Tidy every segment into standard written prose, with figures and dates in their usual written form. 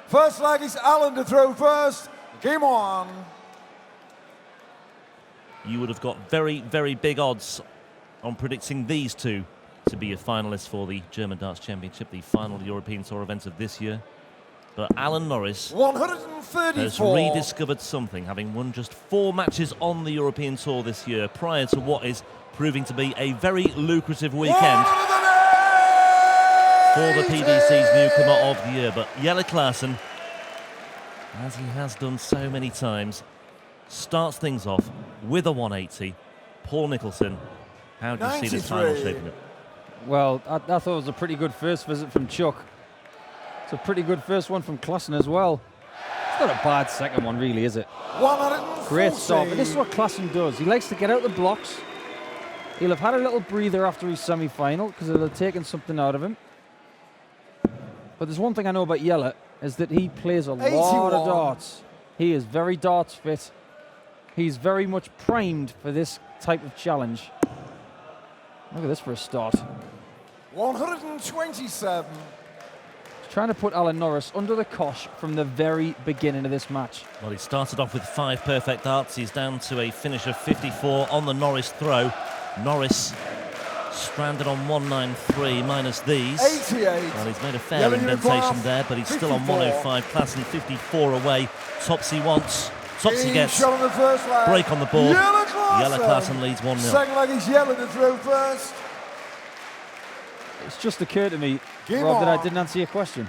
First leg is Alan to throw first. Game on. You would have got very, very big odds on predicting these two to be a finalist for the German Darts Championship, the final European Tour event of this year. But Alan Norris 134. has rediscovered something, having won just 4 matches on the European Tour this year, prior to what is proving to be a very lucrative weekend for the PDC's newcomer of the year. But Jelle Klaasen, as he has done so many times, starts things off with a 180. Paul Nicholson, how do you see this final shaping up? Well, I thought it was a pretty good first visit from Chuck. It's a pretty good first one from Klaasen as well. It's not a bad second one, really, is it? 140. Great start, but this is what Klaasen does. He likes to get out the blocks. He'll have had a little breather after his semi-final because it'll have taken something out of him. But there's one thing I know about Jelle, is that he plays a lot of darts. He is very darts fit. He's very much primed for this type of challenge. Look at this for a start. 127. He's trying to put Alan Norris under the cosh from the very beginning of this match. Well, he started off with 5 perfect darts. He's down to a finish of 54 on the Norris throw. Norris stranded on 193 minus these. 88. Well, he's made a fair indentation there, but he's still on 105. Klaasen 54 away. Tops he wants. Tops he gets. On the first leg. Break on the board. Jelle Klaasen leads 1-0. Second leg is Jelle to throw first. It's just occurred to me, Rob, that I didn't answer your question.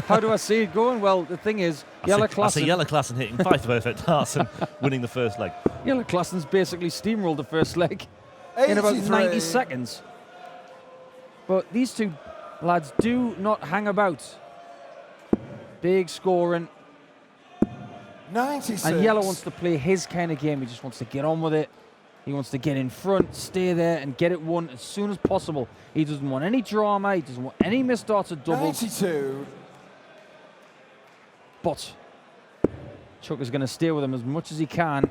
How do I see it going? Well, the thing is, Jelle Klaasen... I see Jelle Klaasen hitting 5 perfect darts and winning the first leg. Jelle Klaasen's basically steamrolled the first leg in about 90 seconds. But these two lads do not hang about. Big scoring. 96. And Jelle wants to play his kind of game. He just wants to get on with it. He wants to get in front, stay there, and get it won as soon as possible. He doesn't want any drama. He doesn't want any missed darts or doubles. 92. But Chuck is going to stay with him as much as he can.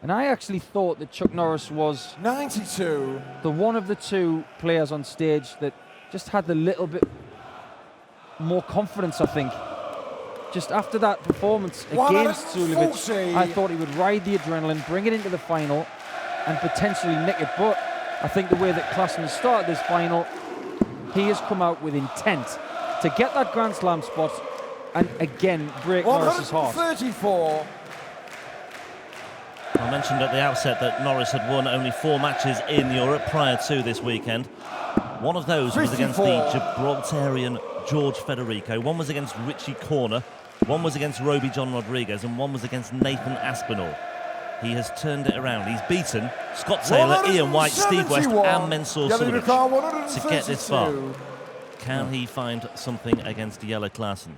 And I actually thought that Chuck Norris was 92. The one of the two players on stage that just had the little bit more confidence, I think. Just after that performance against Suljovic, I thought he would ride the adrenaline, bring it into the final, and potentially nick it. But I think the way that Klaasen has started this final, he has come out with intent to get that Grand Slam spot and again break Norris's heart. 134. I mentioned at the outset that Norris had won only 4 matches in Europe prior to this weekend. One of those was against the Gibraltarian George Federico. One was against Richie Corner. One was against Roby John Rodriguez. And one was against Nathan Aspinall. He has turned it around. He's beaten Scott Taylor, Ian White, Steve West and Mensur Suljovic to get this far. Can he find something against Jelle Klaasen?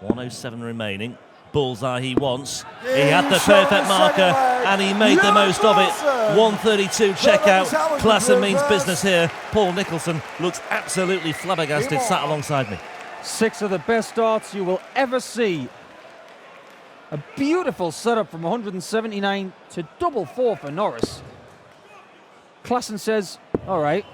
107 remaining. Bullseye he wants. He had the perfect marker and he made the most of it. 132 checkout. Klaasen means business here. Paul Nicholson looks absolutely flabbergasted, sat alongside me. 6 of the best darts you will ever see. A beautiful setup from 179 to double 4 for Norris. Klaasen says, all right,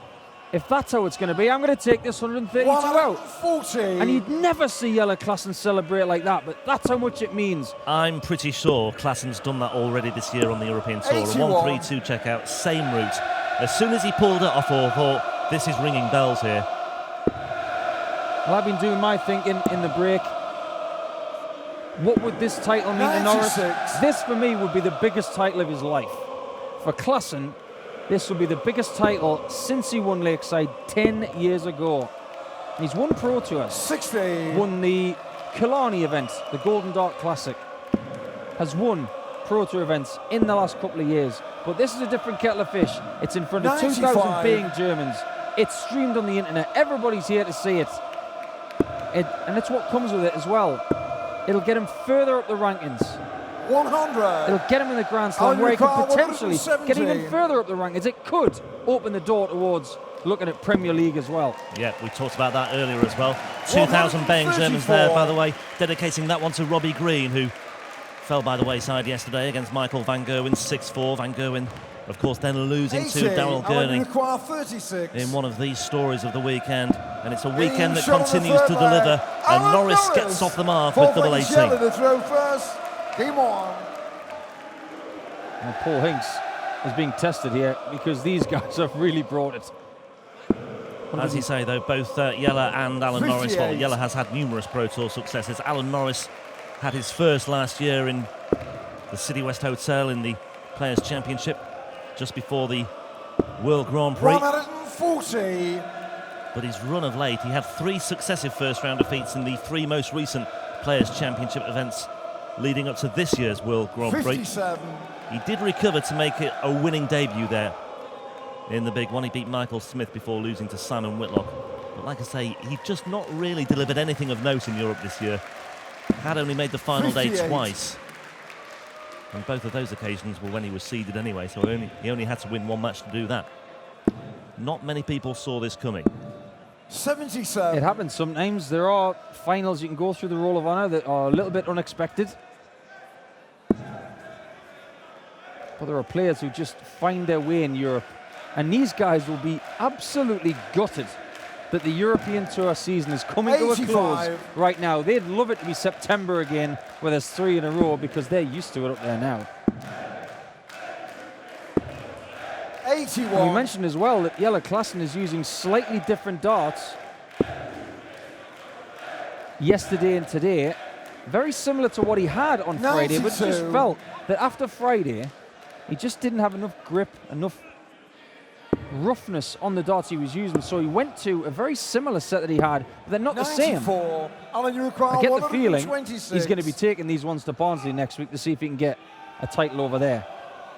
if that's how it's going to be, I'm going to take this 132 out. 40. And you'd never see Jelle Klaasen celebrate like that, but that's how much it means. I'm pretty sure Klaasen's done that already this year on the European Tour. 81. A 132 checkout, same route. As soon as he pulled it off, I thought, this is ringing bells here. Well, I've been doing my thinking in the break. What would this title mean to Norris? This, for me, would be the biggest title of his life. For Klaasen, this would be the biggest title since he won Lakeside 10 years ago. He's won Pro Tours. 60. Won the Killarney event, the Golden Dart Classic. Has won Pro Tour events in the last couple of years. But this is a different kettle of fish. It's in front of 2,000 paying Germans. It's streamed on the internet. Everybody's here to see it. And it's what comes with it as well. It'll get him further up the rankings. 100. It'll get him in the Grand Slam where he could potentially get even further up the rankings. It could open the door towards looking at Premier League as well. Yeah, we talked about that earlier as well. 2,000 baying Germans there, by the way, dedicating that one to Robbie Green, who fell by the wayside yesterday against Michael van Gerwen, 6-4. Van Gerwen Of course, then losing 80. to Daryl Alan, Gurney you require 36. in one of these stories of the weekend. And it's a weekend that Shot on the continues to third deliver. leg. And Alan Norris gets off the mark Four with double points 18. Jelle to throw first. Game on. And Paul Hinks is being tested here because these guys have really brought it. As you say, though, both Jelle and Alan Norris, well, 58. Jelle has had numerous Pro Tour successes. Alan Norris had his first last year in the City West Hotel in the Players' Championship, just before the World Grand Prix. 140. But his run of late, he had 3 successive first-round defeats in the 3 most recent Players' Championship events leading up to this year's World Grand Prix. 57. He did recover to make it a winning debut there in the big one. He beat Michael Smith before losing to Simon Whitlock. But like I say, he's just not really delivered anything of note in Europe this year. Had only made the final day 58. twice. And both of those occasions were when he was seeded anyway, so he only had to win 1 match to do that. Not many people saw this coming. 77. It happens sometimes. There are finals you can go through the Roll of Honour that are a little bit unexpected. But there are players who just find their way in Europe. And these guys will be absolutely gutted that the European Tour season is coming to a 85. close right now. They'd love it to be September again, where there's 3 in a row, because they're used to it up there now. 81. And we mentioned as well that Jelle Klaasen is using slightly different darts yesterday and today. Very similar to what he had on Friday, but just 92. felt that after Friday, he just didn't have enough grip, enough roughness on the darts he was using. So he went to a very similar set that he had, but they're not the same. 94. Alan, you require I get the feeling 126. he's going to be taking these ones to Barnsley next week to see if he can get a title over there.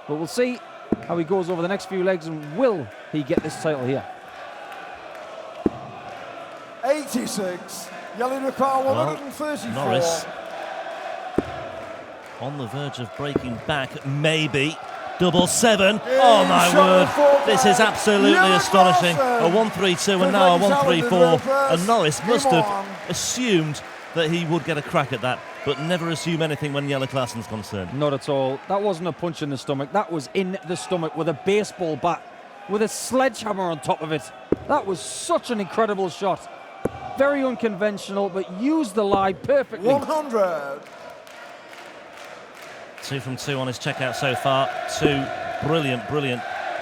But we'll see how he goes over the next few legs, and will he get this title here? 86. Jelle require 134. Norris on the verge of breaking back, maybe. Double 7. Oh my word. This is absolutely astonishing. A 1-3-2 and now a 1-3-4. And Norris must have assumed that he would get a crack at that, but never assume anything when Jelle Klaasen's concerned. Not at all. That wasn't a punch in the stomach. That was in the stomach with a baseball bat, with a sledgehammer on top of it. That was such an incredible shot. Very unconventional, but used the lie perfectly. 100. 2 from 2 on his checkout so far. 2 brilliant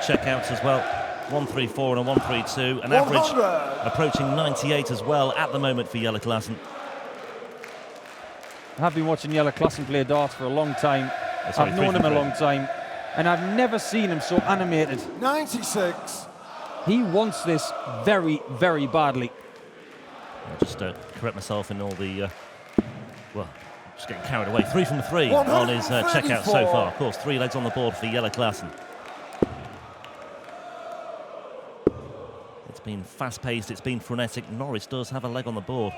checkouts as well. 1-3-4 and a 1-3-2. An average 100. approaching 98 as well at the moment for Jelle Klaasen. I have been watching Jelle Klaasen play darts for a long time. Sorry, I've 3 known from him a 3. long time, and I've never seen him so animated. 96. He wants this very, very badly. I'll just correct myself in all the, well, just getting carried away. 3 from 3 on his checkout so far. Of course, 3 legs on the board for Jelle Klaasen. It's been fast-paced, it's been frenetic. Norris does have a leg on the board.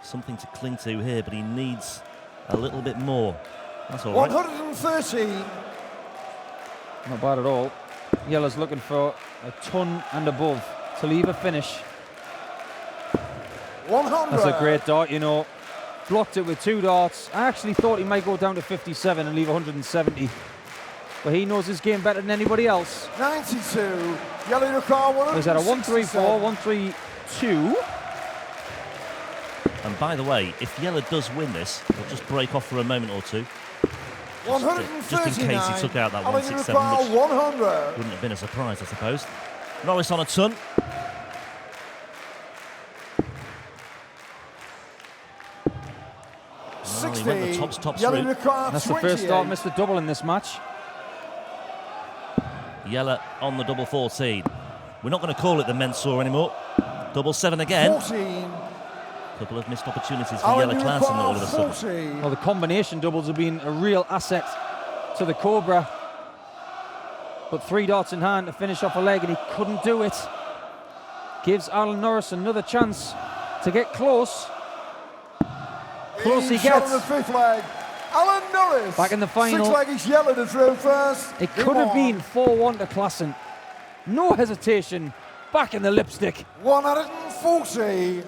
Something to cling to here, but he needs a little bit more. That's all right. 130. Not bad at all. Jelle's looking for a ton and above to leave a finish. 100. That's a great dart, you know. Blocked it with 2 darts. I actually thought he might go down to 57 and leave 170. But he knows his game better than anybody else. 92. Jelle require 167. He's at a 1-3-4, 1-3-2. And by the way, if Jelle does win this, he'll just break off for a moment or two. Just in case he took out that 167, which 100. wouldn't have been a surprise, I suppose. Norris on a ton. Well, he went the tops Jelle route. require That's the first dart missed the double in this match. Jelle on the double 14. We're not going to call it the Mensur anymore. Double 7 again. 14. Couple of missed opportunities for Jelle Klaasen all of a sudden. 40. Well, the combination doubles have been a real asset to the Cobra. But 3 darts in hand to finish off a leg, and he couldn't do it. Gives Alan Norris another chance to get close. Close he Shot gets. on the 5th leg. Alan Norris. Back in the final. 6 leg is Jelle to throw first. It Game could have on. been 4-1 to Klaasen. No hesitation. Back in the lipstick. 140.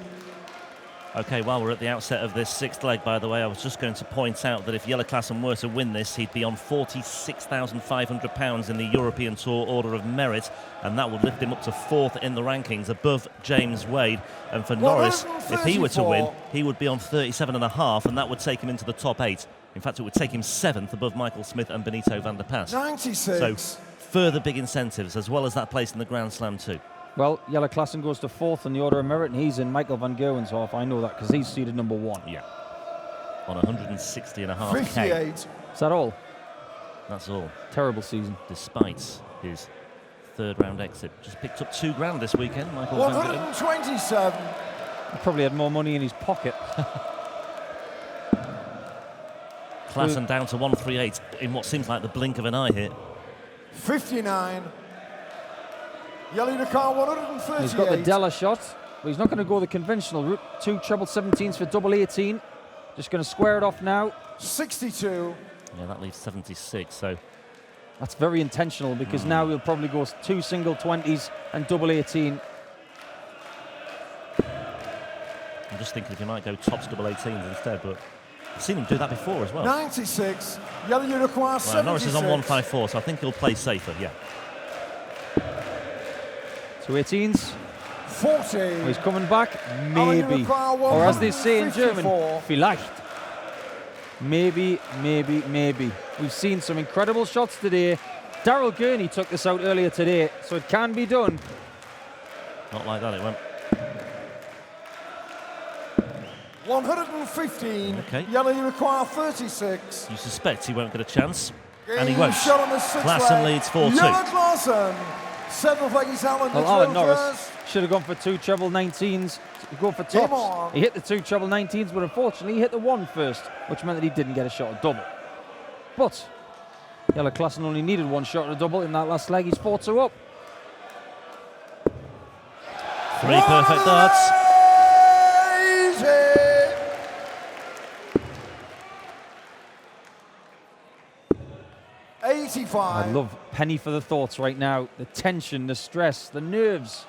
Okay, while we're at the outset of this sixth leg, by the way, I was just going to point out that if Jelle Klaasen were to win this, he'd be on £46,500 in the European Tour Order of Merit, and that would lift him up to 4th in the rankings, above James Wade. And for Norris, if he were to win, he would be on 37.5, and that would take him into the top 8. In fact, it would take him 7th above Michael Smith and Benito van der Pas. 96. So further big incentives, as well as that place in the Grand Slam too. Well, Jelle Klaasen goes to 4th in the Order of Merit, and he's in Michael van Gerwen's half. I know that because he's seeded number 1. Yeah. On 160.5K. 58. Is that all? That's all. Terrible season. Despite his 3rd round exit. Just picked up £2,000 this weekend, Michael van Gerwen. 127. He probably had more money in his pocket. Klaasen down to 138 in what seems like the blink of an eye here. 59. Jelle Klaasen 138. He's got the Della shot, but he's not going to go the conventional route. 2 treble 17s for double 18. Just going to square it off now. 62. Yeah, that leaves 76, so... That's very intentional because now he'll probably go 2 single 20s and double 18. I'm just thinking if he might go tops double 18s instead, but I've seen him do that before as well. 96. Jelle Klaasen 76. Well, Norris is on 154, so I think he'll play safer, yeah. 2 18s. 40. Oh, he's coming back. Maybe. Or as they say in German, vielleicht. Maybe, maybe, maybe. We've seen some incredible shots today. Daryl Gurney took this out earlier today, so it can be done. Not like that, it went. 115. Okay. Jelle Klaasen 36. You suspect he won't get a chance, and he Game won't. shot on the sixth Klaasen leg. leads 4-2. Jelle Klaasen. 7th leg is Alan Well, Alan Norris Norris. should have gone for 2 treble 19s to go for Game tops. on. He hit the 2 treble 19s, but unfortunately he hit the 1 first, which meant that he didn't get a shot at double. But Jelle Klaasen only needed 1 shot at a double in that last leg. He's 4-2 up. 3 perfect darts. 85. I love penny for the thoughts right now. The tension, the stress, the nerves,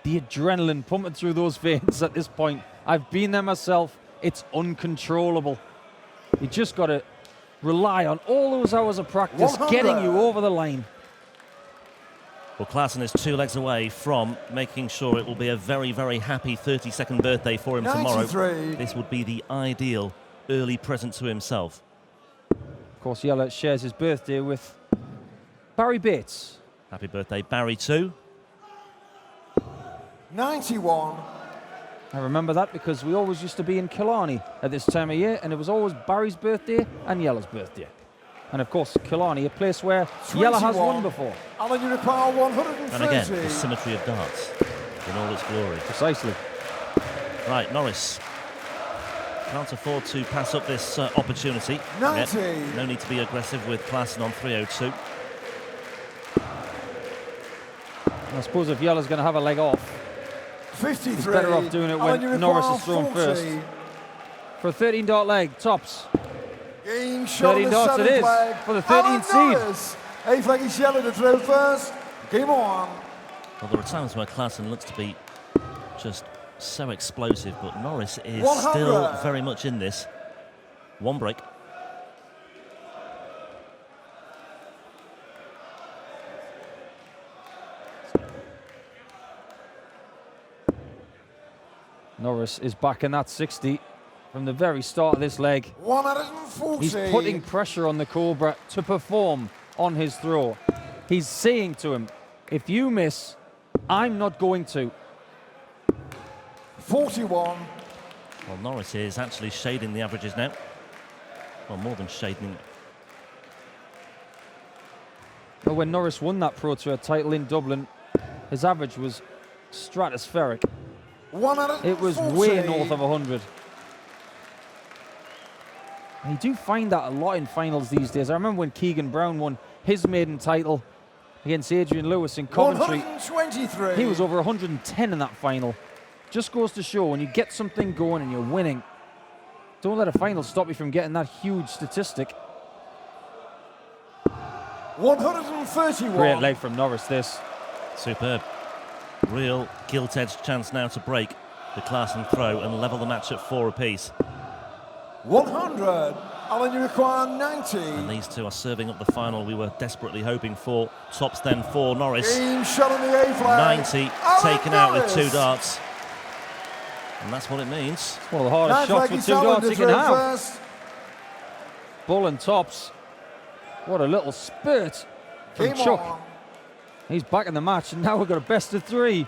the adrenaline pumping through those veins at this point. I've been there myself. It's uncontrollable. You just got to rely on all those hours of practice 100. getting you over the line. Well, Klaasen is 2 legs away from making sure it will be a very, very happy 32nd birthday for him 93. tomorrow. This would be the ideal early present to himself. Of course, Jelle shares his birthday with Barry Bates. Happy birthday, Barry, too. 91. I remember that because we always used to be in Killarney at this time of year, and it was always Barry's birthday and Jelle's birthday. And of course, Killarney, a place where Jelle has won before. Alan Klaasen 130. And again, the symmetry of darts in all its glory. Precisely. Right, Norris can't afford to pass up this opportunity. 90. Yet. No need to be aggressive with Klaasen on 302. I suppose if Jelle's going to have a leg off, 53. he's better off doing it when Norris is thrown first. For a 13 dart leg, tops. Game shot 13 on the darts it 7th is leg. for the 13th seed. Norris. 8th leg is Jelle to throw first. Game on. Well, there are times where Klaasen looks to be just so explosive, but Norris is 100. still very much in this. 1 break. Norris is back in that 60 from the very start of this leg. 140. He's putting pressure on the Cobra to perform on his throw. He's saying to him, if you miss, I'm not going to. 41. Well, Norris is actually shading the averages now. Well, more than shading. Well, when Norris won that Pro Tour title in Dublin, his average was stratospheric. 140. It was way north of 100. And you do find that a lot in finals these days. I remember when Keegan Brown won his maiden title against Adrian Lewis in Coventry. 123. He was over 110 in that final. Just goes to show when you get something going and you're winning, don't let a final stop you from getting that huge statistic. 131. Great leg from Norris, this. Superb. Real gilt-edged chance now to break. the Klaasen throw and level the match at 4 apiece. 100. Alan, you require 90. And these two are serving up the final we were desperately hoping for. Tops then for Norris. Game shot on the A flag. 90 Alan taken out with Norris. 2 darts. And that's what it means. One of the hardest shots with 2 darts you can have. Bull and tops. What a little spurt from Chuck. On. He's back in the match, and now we've got a best of 3.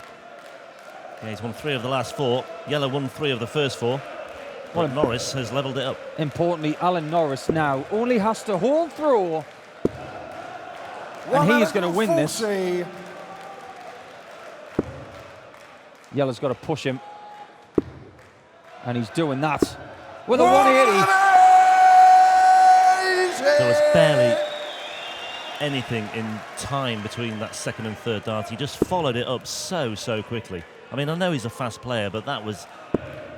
Yeah, he's won 3 of the last 4. Jelle won 3 of the first 4. But Norris has levelled it up. Importantly, Alan Norris now only has to hold through, and he's going to win this. Jelle's got to push him, and he's doing that with a 180. There was barely anything in time between that second and third dart. He just followed it up so quickly. I mean, I know he's a fast player, but that was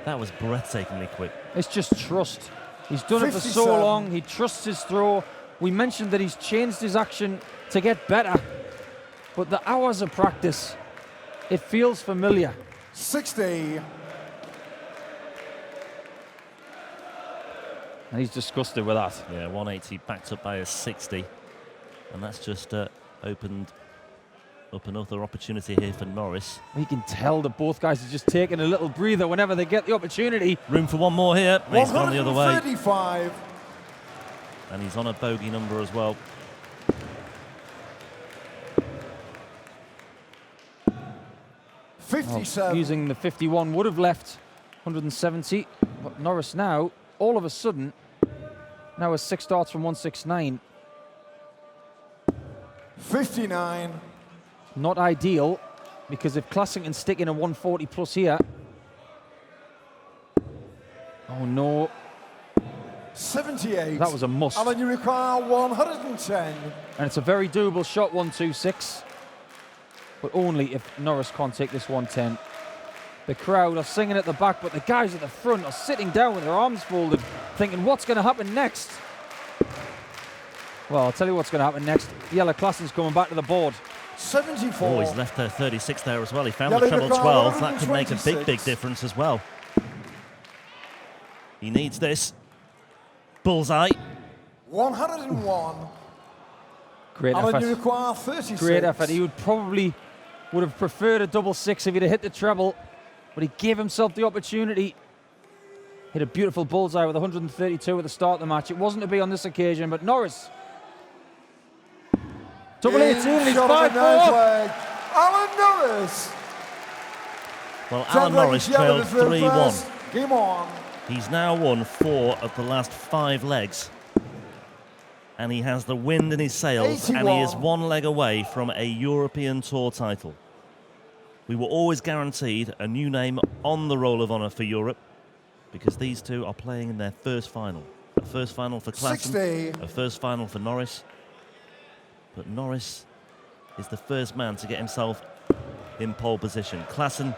breathtakingly quick. It's just trust. He's done it for so long. He trusts his throw. We mentioned that he's changed his action to get better, but the hours of practice, it feels familiar. 60. And he's disgusted with that. Yeah, 180 backed up by a 60. And that's just opened up another opportunity here for Norris. You can tell that both guys are just taking a little breather whenever they get the opportunity. Room for one more here. He's gone the other way. 135. And he's on a bogey number as well. Using the 51 would have left 170. But Norris now, all of a sudden, now has 6 darts from 169. 59. Not ideal, because if Klaasen can stick in a 140 plus here. Oh no. 78. That was a must. Alan, you require 110. And it's a very doable shot, 126. But only if Norris can't take this 110. The crowd are singing at the back, but the guys at the front are sitting down with their arms folded, thinking, what's going to happen next? Well, I'll tell you what's going to happen next. Jelle Klaasen's coming back to the board. 74. Oh, he's left their 36 there as well. He found the treble 12. That could make a big difference as well. He needs this. Bullseye. 101. Great Alan, effort. you require 36. Great effort. He would have preferred a double 6 if he'd have hit the treble, but he gave himself the opportunity. Hit a beautiful bullseye with 132 at the start of the match. It wasn't to be on this occasion, but Norris. Double 18, and he's 5-4. Alan Norris. Well, Alan Norris trailed 3-1. Game on. He's now won 4 of the last 5 legs. And he has the wind in his sails, 81. and he is 1 leg away from a European Tour title. We were always guaranteed a new name on the Roll of Honour for Europe, because these two are playing in their first final. A first final for Klaasen, a first final for Norris. But Norris is the first man to get himself in pole position. Klaasen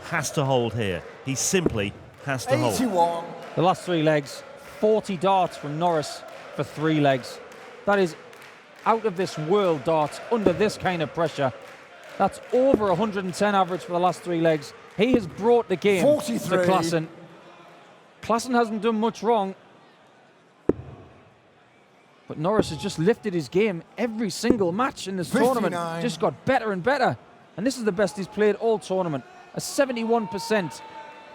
has to hold here. He simply has to 81. hold. The last 3 legs, 40 darts from Norris for 3 legs. That is out of this world darts under this kind of pressure. That's over 110 average for the last 3 legs. He has brought the game 43. to Klaasen. Klaasen hasn't done much wrong, but Norris has just lifted his game every single match in this 59. tournament. Just got better and better. And this is the best he's played all tournament. A 71%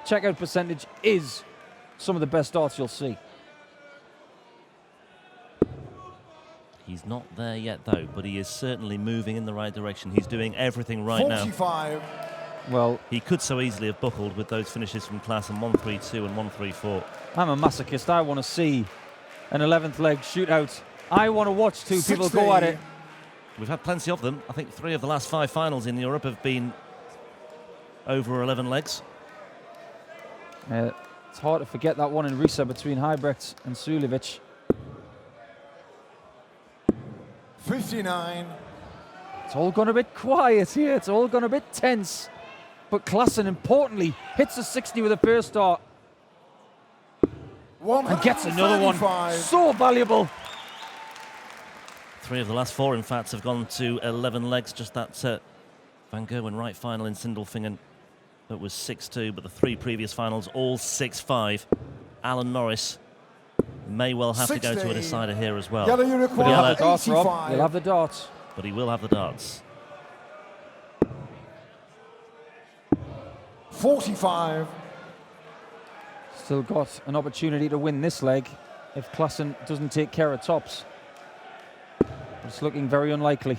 checkout percentage is some of the best darts you'll see. He's not there yet, though, but he is certainly moving in the right direction. He's doing everything right 45. now. Well, he could so easily have buckled with those finishes from Klaasen 1-3-2 and 1-3-4. I'm a masochist. I want to see an 11th leg shootout. I want to watch 2 people go at it. We've had plenty of them. I think 3 of the last 5 finals in Europe have been over 11 legs. It's hard to forget that one in Riesa between Huybrechts and Suljevic. 59. It's all gone a bit quiet here. It's all gone a bit tense. But Klaasen, importantly, hits a 60 with a first dart. And gets another one. So valuable. 3 of the last 4, in fact, have gone to 11 legs. Just that Van Gerwen right final in Sindelfingen that was 6-2, but the 3 previous finals all 6-5. Alan Norris may well have to go to a decider here as well. Jelle, you But he'll require have the darts, Rob. 85. He'll have the darts. But he will have the darts. 45. Still got an opportunity to win this leg if Klaasen doesn't take care of tops. But it's looking very unlikely.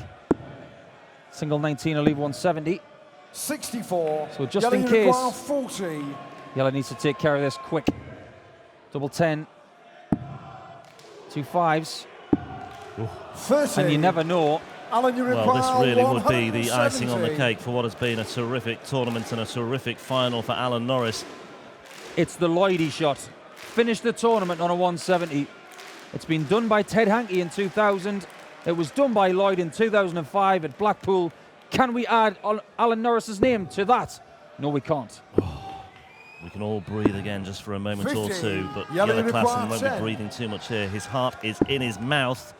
Single 19 will leave 170. 64. So just Jelle, in you case, require 40. Jelle needs to take care of this quick. Double 10. 2 5s. 30. And you never know. Alan, you Well, this require really would be the 170. icing on the cake for what has been a terrific tournament and a terrific final for Alan Norris. It's the Lloydie shot. Finished the tournament on a 170. It's been done by Ted Hankey in 2000. It was done by Lloyd in 2005 at Blackpool. Can we add Alan Norris's name to that? No, we can't. We can all breathe again just for a moment 50. or two, but Jelle Jelle Klaasen won't be 10. breathing too much here. His heart is in his mouth.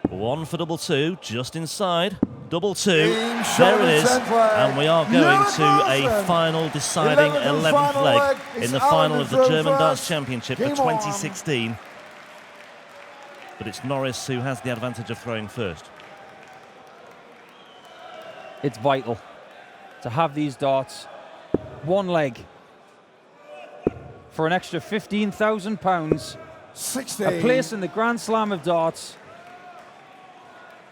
1 for double 2, just inside. Double 2, there it is. And we are going to a final deciding 11th leg in the final of the German Darts Championship for 2016. But it's Norris who has the advantage of throwing first. It's vital to have these darts. 1 leg for an extra £15,000. 60. A place in the Grand Slam of darts.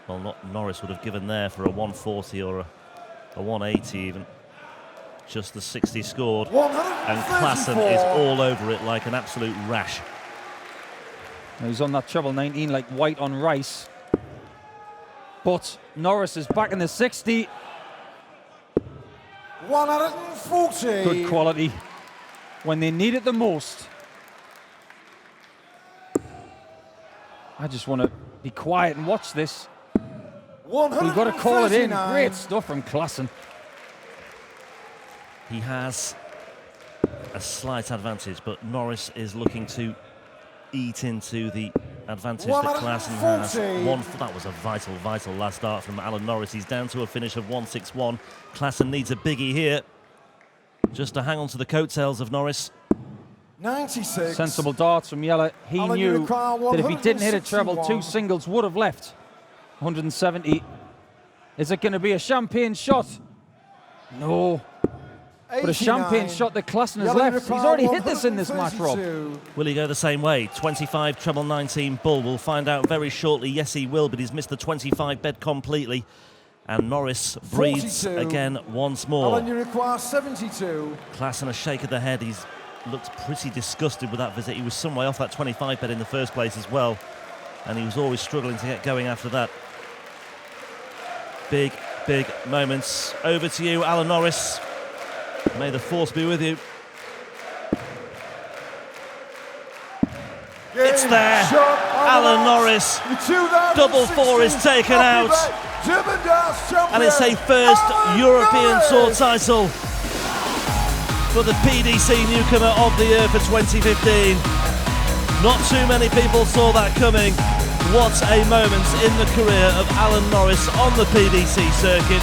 Well, not Norris would have given there for a 140 or a 180 even. Just the 60 scored. And Klaasen is all over it like an absolute rash. Now he's on that treble 19 like white on rice. But Norris is back in the 60. 140. Good quality when they need it the most. I just want to be quiet and watch this. We've got to call it in. Great stuff from Klaasen. He has a slight advantage, but Norris is looking to eat into the advantage that Klaasen has. That was a vital last dart from Alan Norris. He's down to a finish of 161. Klaasen needs a biggie here, just to hang on to the coattails of Norris. 96. Sensible darts from Jelle. He Alan, knew that if he didn't hit a treble, 2 singles would have left. 170. Is it going to be a champagne shot? No. But a champagne shot that Klaasen has left. He's already hit this in this match, Rob. Will he go the same way? 25 treble 19 bull. We'll find out very shortly. Yes, he will, but he's missed the 25 bed completely. And Norris breathes 42. again once more. Alan, you require 72. Klaasen a shake of the head. He's looked pretty disgusted with that visit. He was some way off that 25 bed in the first place as well. And he was always struggling to get going after that. Big moments. Over to you, Alan Norris. May the force be with you. It's there. Alan Norris. Double 4 is taken out. And it's a first European Tour title for the PDC newcomer of the year for 2015. Not too many people saw that coming. What a moment in the career of Alan Norris on the PDC circuit.